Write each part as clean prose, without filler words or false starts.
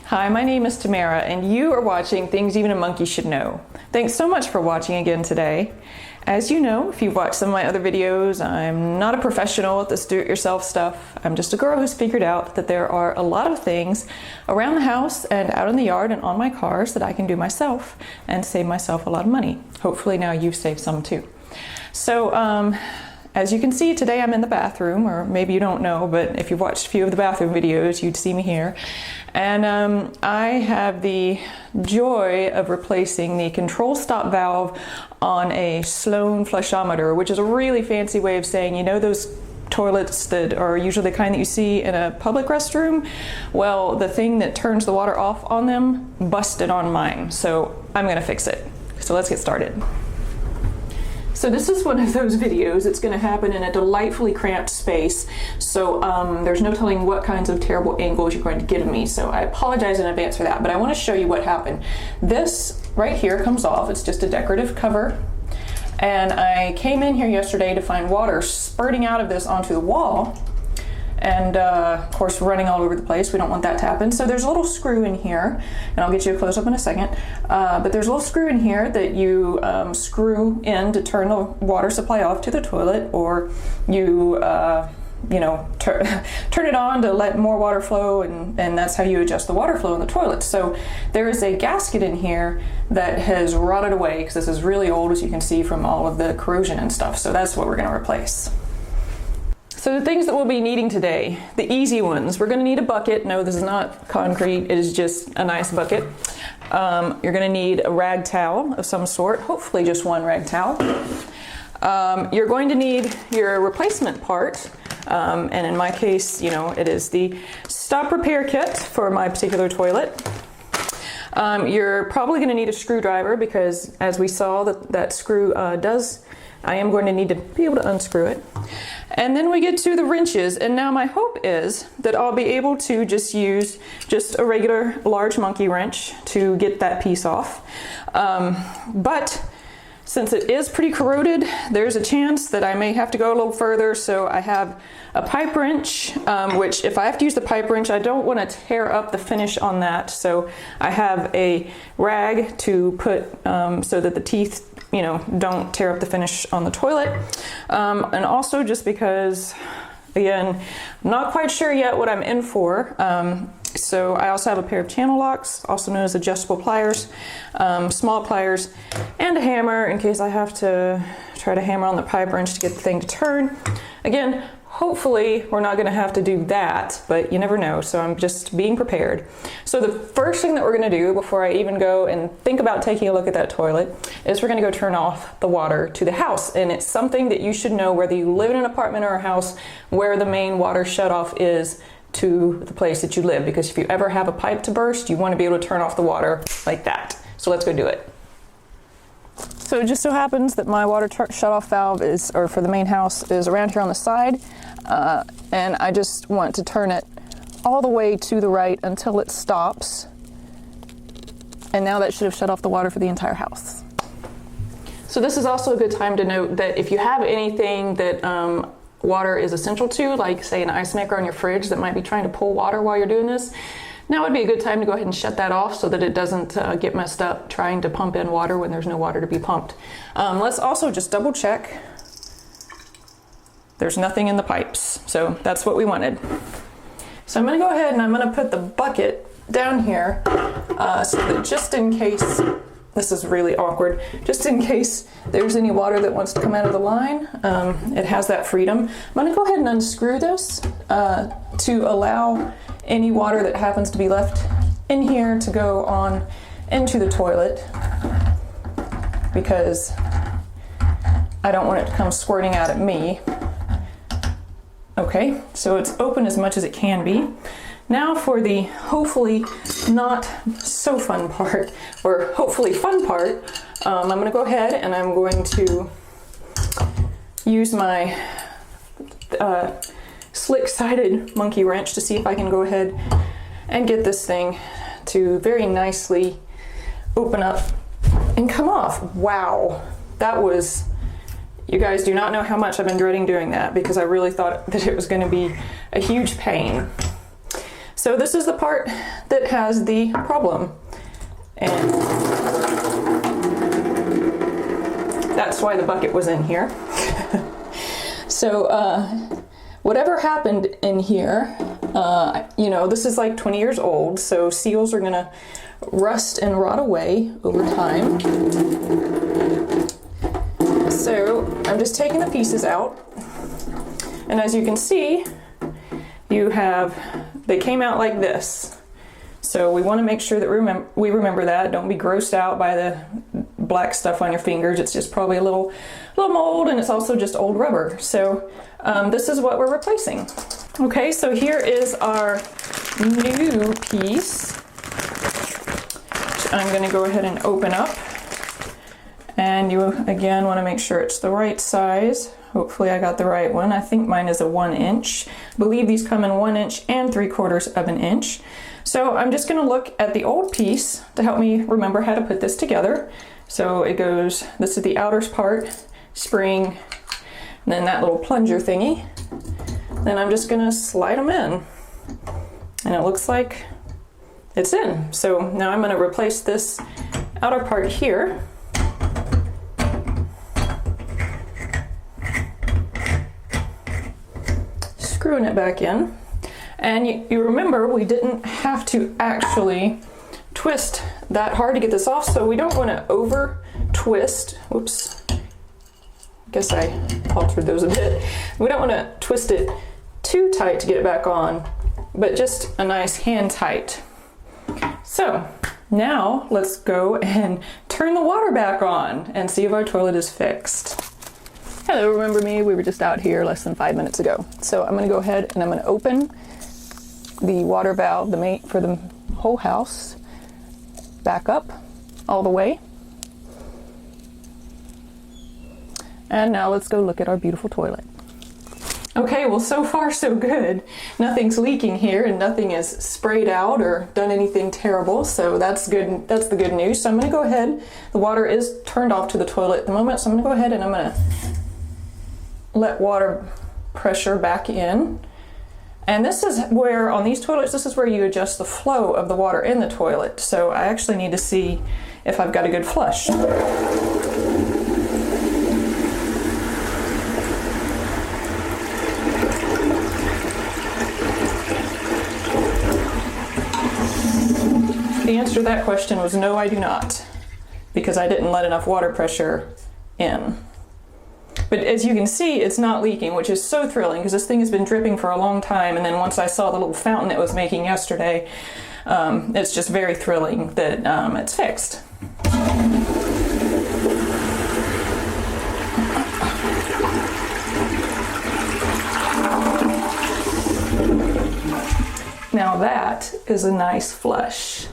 Hi, my name is Tamara, and you are watching Things Even a Monkey Should Know. Thanks so much for watching again today. As you know, if you've watched some of my other videos, I'm not a professional at this do-it-yourself stuff. I'm just a girl who's figured out that there are a lot of things around the house and out in the yard and on my cars that I can do myself and save myself a lot of money. Hopefully now you've saved some too. So, as you can see, today I'm in the bathroom, or maybe you don't know, but if you've watched a few of the bathroom videos, you'd see me here. And I have the joy of replacing the control stop valve on a Sloan flushometer, which is a really fancy way of saying, you know those toilets that are usually the kind that you see in a public restroom? Well, the thing that turns the water off on them busted on mine, so I'm gonna fix it. So let's get started. So this is one of those videos. It's going to happen in a delightfully cramped space, so there's no telling what kinds of terrible angles you're going to give me, so I apologize in advance for that, but I want to show you what happened. This right here comes off. It's just a decorative cover, and I came in here yesterday to find water spurting out of this onto the wall, and of course running all over the place. We don't want that to happen. So there's a little screw in here, and I'll get you a close-up in a second, but there's a little screw in here that you screw in to turn the water supply off to the toilet, or you turn it on to let more water flow, and that's how you adjust the water flow in the toilet. So there is a gasket in here that has rotted away because this is really old, as you can see from all of the corrosion and stuff. So that's what we're going to replace. So the things that we'll be needing today, the easy ones, we're going to need a bucket. No, this is not concrete, it is just a nice bucket. You're going to need a rag towel of some sort, hopefully just one rag towel. You're going to need your replacement part, and in my case, you know, it is the stop repair kit for my particular toilet. You're probably going to need a screwdriver because, as we saw, that screw I am going to need to be able to unscrew it. And then we get to the wrenches, and now my hope is that I'll be able to just use just a regular large monkey wrench to get that piece off. But since it is pretty corroded, there's a chance that I may have to go a little further, so I have a pipe wrench, which if I have to use the pipe wrench, I don't want to tear up the finish on that, so I have a rag to put so that the teeth, you know, don't tear up the finish on the toilet. And also just because, again, I'm not quite sure yet what I'm in for. So I also have a pair of channel locks, also known as adjustable pliers, small pliers, and a hammer in case I have to try to hammer on the pipe wrench to get the thing to turn. Again, hopefully we're not going to have to do that, but you never know, so I'm just being prepared. So the first thing that we're going to do before I even go and think about taking a look at that toilet is we're going to go turn off the water to the house, and it's something that you should know whether you live in an apartment or a house where the main water shutoff is to the place that you live, because if you ever have a pipe to burst, you want to be able to turn off the water like that. So let's go do it. So it just so happens that my water shutoff valve is, or for the main house, is around here on the side, and I just want to turn it all the way to the right until it stops, and now that should have shut off the water for the entire house. So this is also a good time to note that if you have anything that water is essential to, like say an ice maker on your fridge that might be trying to pull water while you're doing this, now would be a good time to go ahead and shut that off so that it doesn't get messed up trying to pump in water when there's no water to be pumped. Let's also just double check there's nothing in the pipes, so that's what we wanted. So I'm going to go ahead and I'm going to put the bucket down here so that just in case, this is really awkward, just in case there's any water that wants to come out of the line, it has that freedom. I'm going to go ahead and unscrew this to allow any water that happens to be left in here to go on into the toilet, because I don't want it to come squirting out at me. Okay, so it's open as much as it can be. Now for the hopefully not so fun part, or hopefully fun part, I'm going to go ahead and I'm going to use my slick-sided monkey wrench to see if I can go ahead and get this thing to very nicely open up and come off. Wow, that was, you guys do not know how much I've been dreading doing that, because I really thought that it was going to be a huge pain. So this is the part that has the problem, and that's why the bucket was in here. So whatever happened in here, you know, this is like 20 years old, so seals are gonna rust and rot away over time. So I'm just taking the pieces out, and as you can see, they came out like this. So we want to make sure that we remember that. Don't be grossed out by the black stuff on your fingers. It's just probably a little mold, and it's also just old rubber. So this is what we're replacing. Okay, so here is our new piece, which I'm going to go ahead and open up. And you again want to make sure it's the right size. Hopefully I got the right one. I think mine is a 1 inch. I believe these come in 1 inch and 3/4 of an inch. So I'm just going to look at the old piece to help me remember how to put this together. So it goes, this is the outer part, spring, and then that little plunger thingy. Then I'm just going to slide them in. And it looks like it's in. So now I'm going to replace this outer part here. Screwing it back in. And you remember we didn't have to actually twist that hard to get this off, so we don't want to over twist. Whoops. I guess I altered those a bit. We don't want to twist it too tight to get it back on, but just a nice hand tight. So now let's go and turn the water back on and see if our toilet is fixed. Hello, remember me? We were just out here less than 5 minutes ago. So I'm going to go ahead and I'm going to open the water valve, the main for the whole house, back up all the way. And now let's go look at our beautiful toilet. Okay, well, so far so good. Nothing's leaking here and nothing is sprayed out or done anything terrible, so that's good. That's the good news. So I'm going to go ahead. The water is turned off to the toilet at the moment, so I'm going to go ahead and I'm going to let water pressure back in. And this is where, on these toilets, this is where you adjust the flow of the water in the toilet. So I actually need to see if I've got a good flush. The answer to that question was no, I do not, because I didn't let enough water pressure in. But as you can see, it's not leaking, which is so thrilling because this thing has been dripping for a long time, and then once I saw the little fountain it was making yesterday, it's just very thrilling that it's fixed. Now that is a nice flush.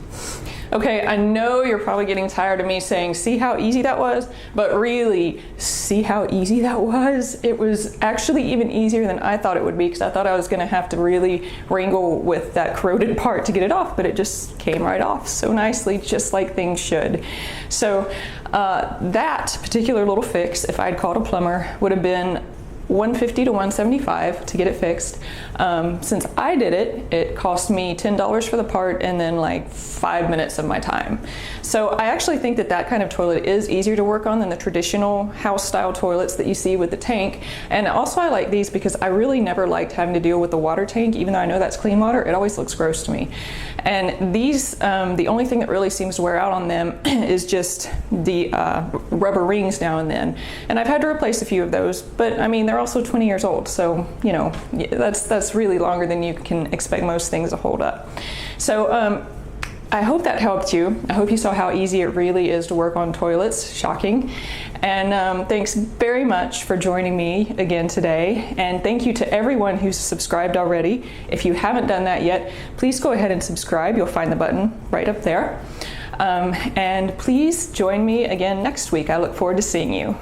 Okay, I know you're probably getting tired of me saying, see how easy that was? But really, see how easy that was? It was actually even easier than I thought it would be, because I thought I was gonna have to really wrangle with that corroded part to get it off, but it just came right off so nicely, just like things should. So that particular little fix, if I'd called a plumber, would have been $150 to $175 to get it fixed. Since I did it, it cost me $10 for the part and then like 5 minutes of my time. So I actually think that that kind of toilet is easier to work on than the traditional house style toilets that you see with the tank. And also I like these because I really never liked having to deal with the water tank, even though I know that's clean water, it always looks gross to me. And these, the only thing that really seems to wear out on them is just the rubber rings now and then. And I've had to replace a few of those, but I mean, they're also 20 years old, so you know, that's really longer than you can expect most things to hold up. So I hope that helped you. I hope you saw how easy it really is to work on toilets. Shocking. And thanks very much for joining me again today. And thank you to everyone who's subscribed already. If you haven't done that yet, please go ahead and subscribe. You'll find the button right up there. And please join me again next week. I look forward to seeing you.